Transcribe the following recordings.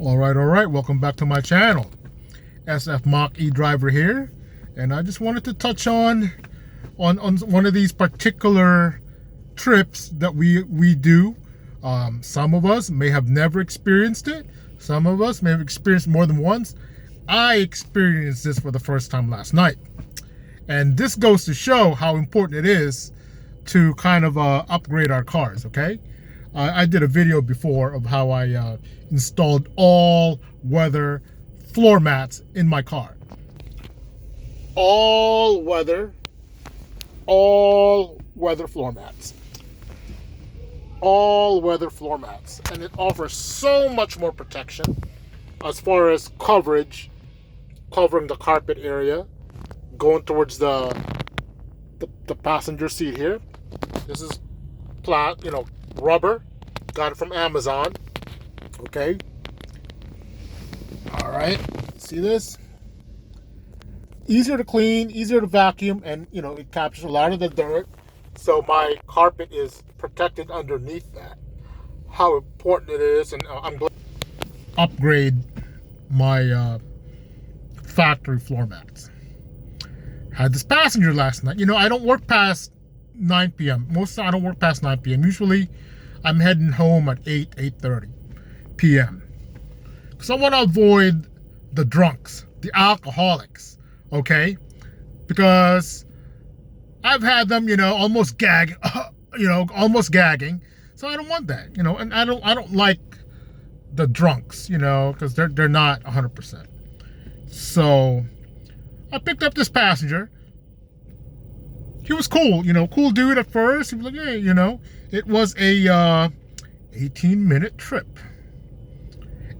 All right. Welcome back to my channel. SF Mach E Driver here, and I just wanted to touch on one of these particular trips that we do. Some of us may have never experienced it. Some of us may have experienced more than once. I experienced this for the first time last night, and this goes to show how important it is to kind of upgrade our cars. Okay. I did a video before of how I installed all-weather floor mats in my car. All-weather floor mats. All-weather floor mats. And it offers so much more protection as far as coverage, covering the carpet area, going towards the passenger seat here. This is rubber. Got it from Amazon. Okay. All right. See this? Easier to clean, easier to vacuum, and it captures a lot of the dirt. So my carpet is protected underneath that. How important it is, and I'm glad to upgrade my factory floor mats. Had this passenger last night. I don't work past 9 p.m. Most of the time I don't work past 9 p.m. Usually I'm heading home at 8:30 p.m. Because I want to avoid the drunks, the alcoholics, okay? Because I've had them, almost gagging. So I don't want that, and I don't like the drunks, because they're not 100%. So I picked up this passenger. He was cool, cool dude at first. He was like, hey, it was a 18-minute trip.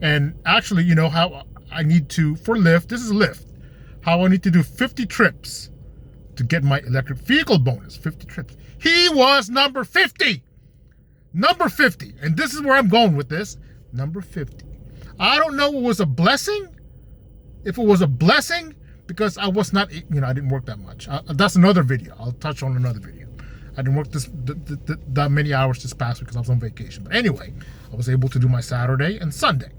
And actually, how I need to, for Lyft, this is Lyft, how I need to do 50 trips to get my electric vehicle bonus, 50 trips. He was number 50. Number 50. And this is where I'm going with this. Number 50. I don't know if it was a blessing. If it was a blessing, because I was not, I didn't work that much. That's another video. I'll touch on another video. I didn't work that many hours this past week because I was on vacation. But anyway, I was able to do my Saturday and Sunday.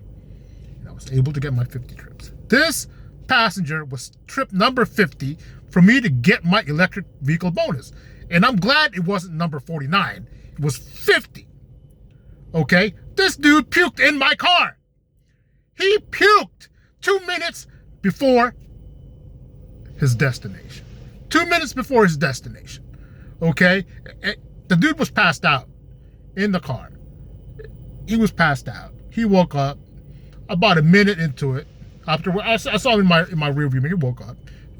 And I was able to get my 50 trips. This passenger was trip number 50 for me to get my electric vehicle bonus. And I'm glad it wasn't number 49. It was 50. Okay? This dude puked in my car. He puked 2 minutes before his destination. 2 minutes before his destination. Okay? The dude was passed out in the car. He was passed out. He woke up about a minute into it. After I saw him in my rear view mirror. He woke up.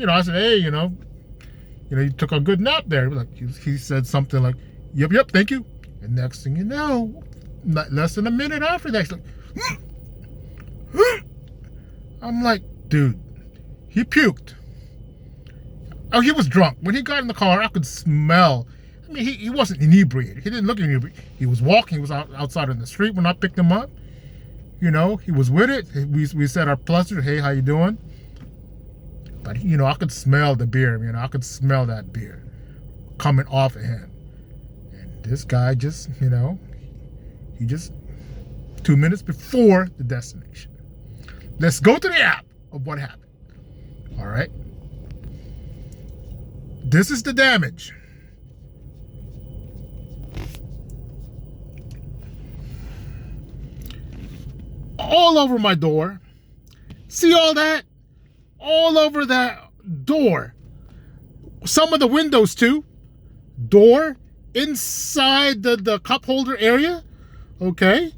I said, hey, you took a good nap there. Like he said something like, yep, thank you. And next thing you know, not less than a minute after that, he's like, I'm like, dude, he puked. Oh, he was drunk. When he got in the car, I could smell. I mean, he wasn't inebriated. He didn't look inebriated. He was walking. He was outside in the street when I picked him up. He was with it. We said our pleasure. Hey, how you doing? But, I could smell the beer. I could smell that beer coming off of him. And this guy just, he just 2 minutes before the destination. Let's go to the app of what happened. All right. This is the damage. All over my door. See all that? All over that door. Some of the windows too. Door. Inside the cup holder area. Okay.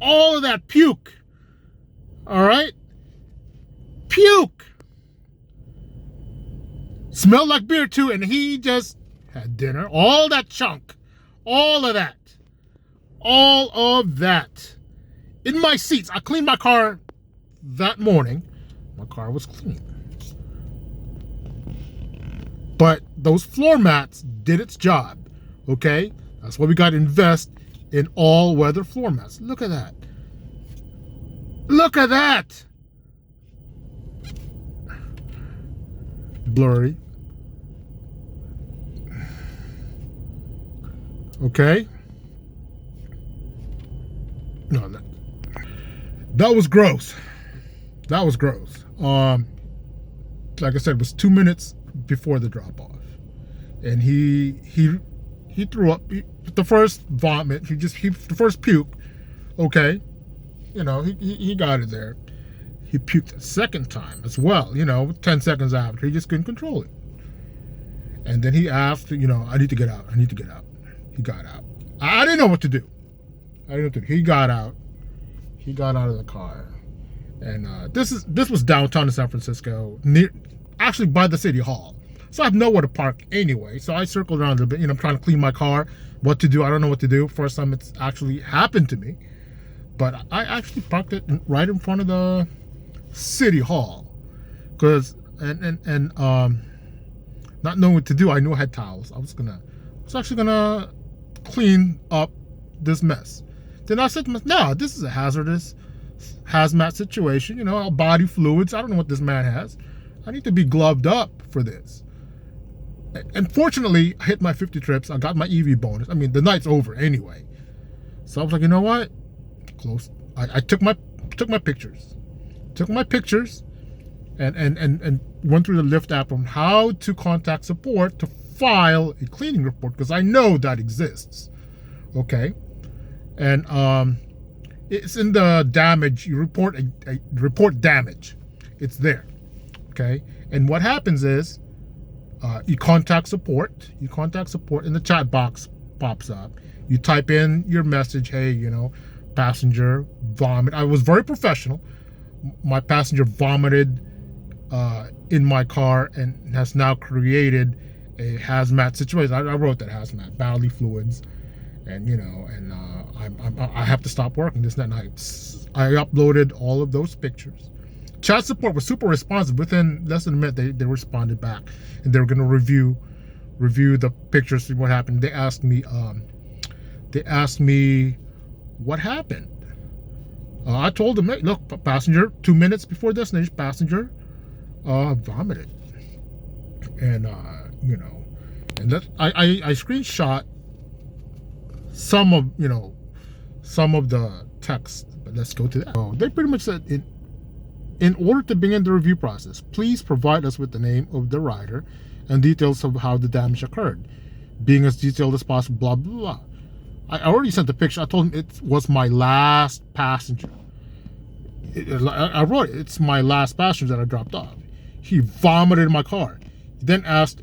All of that puke. All right. Puke. Smelled like beer too, and he just had dinner. All that chunk. All of that. All of that. In my seats. I cleaned my car that morning. My car was clean. But those floor mats did its job. Okay? That's why we got to invest in all-weather floor mats. Look at that. Look at that. Blurry. Okay. No. That was gross. That was gross. Like I said, it was 2 minutes before the drop off, and he threw up the first vomit. The first puke. Okay, he got it there. He puked the second time as well. 10 seconds after, he just couldn't control it. And then he asked, I need to get out. I need to get out. He got out. I didn't know what to do. He got out. He got out of the car. And this was downtown in San Francisco, actually by the city hall. So I have nowhere to park anyway. So I circled around a little bit, I'm trying to clean my car. What to do? I don't know what to do. First time it's actually happened to me. But I actually parked it right in front of the city hall. Not knowing what to do, I knew I had towels. I was actually gonna clean up this mess. Then I said to myself, no, this is a hazmat situation, body fluids. I don't know what this man has. I need to be gloved up for this. And fortunately, I hit my 50 trips. I got my EV bonus. I mean, the night's over anyway. So I was like, you know what? Close. I took my pictures. Took my pictures and went through the Lyft app on how to contact support to file a cleaning report, because I know that exists. Okay. And it's in the damage. You report damage. It's there. Okay. And what happens is you contact support. And the chat box pops up. You type in your message. Hey, passenger vomit. I was very professional. My passenger vomited in my car and has now created a hazmat situation. I wrote that hazmat, bodily fluids, and I have to stop working this night. I uploaded all of those pictures. Chat support was super responsive. Within less than a minute, they responded back, and they were going to review the pictures, see what happened. They asked me what happened. I told them, hey, look, passenger, 2 minutes before destination, passenger vomited, and and that I screenshot some of the text, but let's go to that. So they pretty much said, in order to begin the review process, please provide us with the name of the rider and details of how the damage occurred, being as detailed as possible. Blah blah blah. I already sent the picture. I told him it was my last passenger. I wrote it's my last passenger that I dropped off. He vomited in my car. He then asked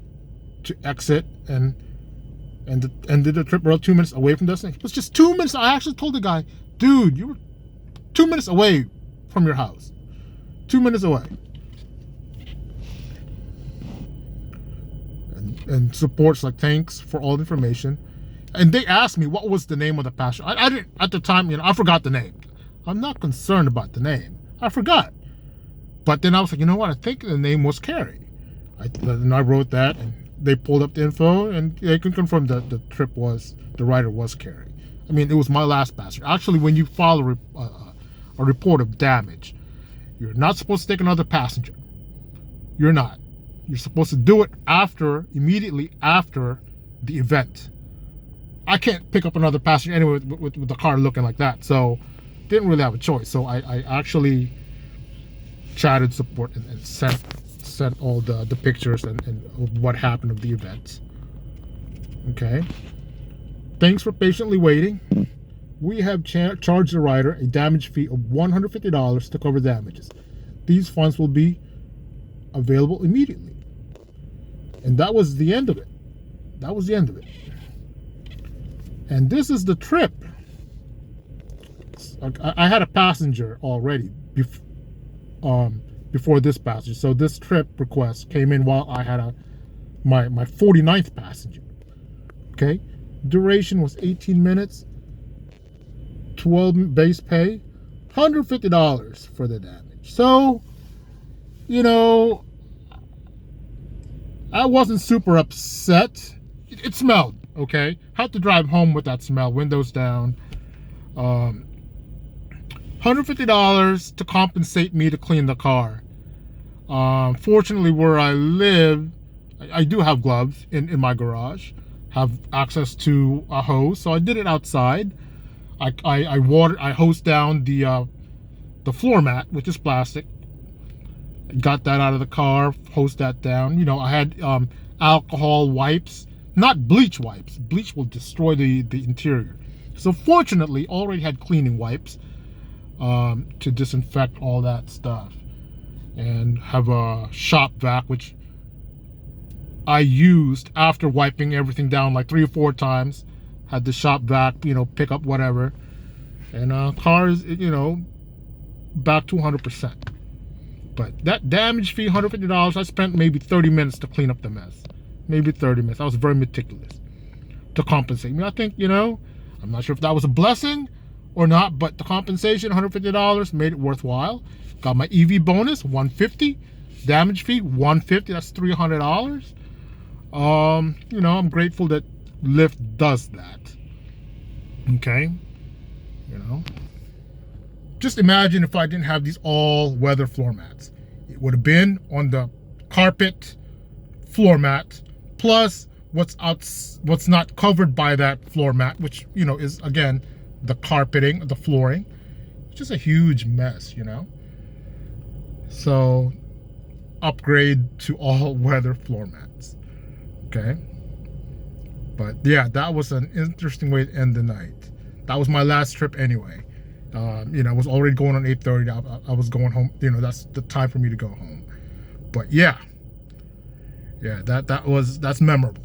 to exit and did the trip around 2 minutes away from destination. It was just 2 minutes. I actually told the guy, dude, you were 2 minutes away from your house. 2 minutes away. And support's like, thanks for all the information. And they asked me what was the name of the passenger. I didn't, at the time, I forgot the name. I'm not concerned about the name. I forgot. But then I was like, you know what? I think the name was Carrie. And I wrote that, and they pulled up the info, and they can confirm that the rider was Carrie. I mean, it was my last passenger. Actually, when you file a report of damage, you're not supposed to take another passenger. You're not. You're supposed to do it immediately after the event. I can't pick up another passenger anyway with the car looking like that. So didn't really have a choice. So I actually chatted support and sent all the pictures and what happened of the event. Okay. Thanks for patiently waiting. We have charged the rider a damage fee of $150 to cover damages. These funds will be available immediately. And that was the end of it. That was the end of it. And this is the trip. I had a passenger already before this passenger. So this trip request came in while I had my 49th passenger. Okay. Duration was 18 minutes. 12 base pay. $150 for the damage. So, I wasn't super upset. It smelled, okay? Had to drive home with that smell, windows down. $150 to compensate me to clean the car. Fortunately, where I live, I do have gloves in my garage. Have access to a hose, so I did it outside. I hosed down the the floor mat, which is plastic. Got that out of the car, hosed that down. You know, I had alcohol wipes, not bleach wipes. Bleach will destroy the interior. So fortunately, already had cleaning wipes to disinfect all that stuff. And have a shop vac, which I used after wiping everything down like 3 or 4 times. Had the shop vac, you know, pick up whatever. And cars, you know, back to 100%. But that damage fee, $150, I spent maybe 30 minutes to clean up the mess. Maybe 30 minutes. I was very meticulous to compensate me. I think, you know, I'm not sure if that was a blessing or not, but the compensation, $150, made it worthwhile. Got my EV bonus, $150. Damage fee, $150. That's $300. You know, I'm grateful that Lyft does that. Okay? You know? Just imagine if I didn't have these all-weather floor mats. It would have been on the carpet floor mat, plus what's not covered by that floor mat, which, you know, is, again, the carpeting, the flooring. It's just a huge mess, you know? So, upgrade to all-weather floor mats. Okay? But, yeah, that was an interesting way to end the night. That was my last trip anyway. You know, I was already going on 8:30. I was going home. You know, that's the time for me to go home. But yeah, that's memorable.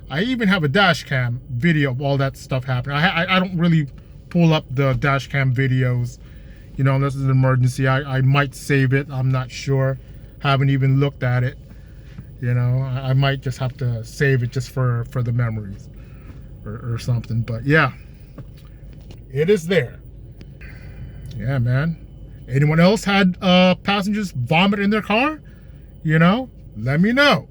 I even have a dash cam video of all that stuff happening. I don't really pull up the dash cam videos, you know, unless it's an emergency. I might save it. I'm not sure. Haven't even looked at it. You know, I might just have to save it just for the memories or something. But yeah, it is there. Yeah, man. Anyone else had passengers vomit in their car? You know, let me know.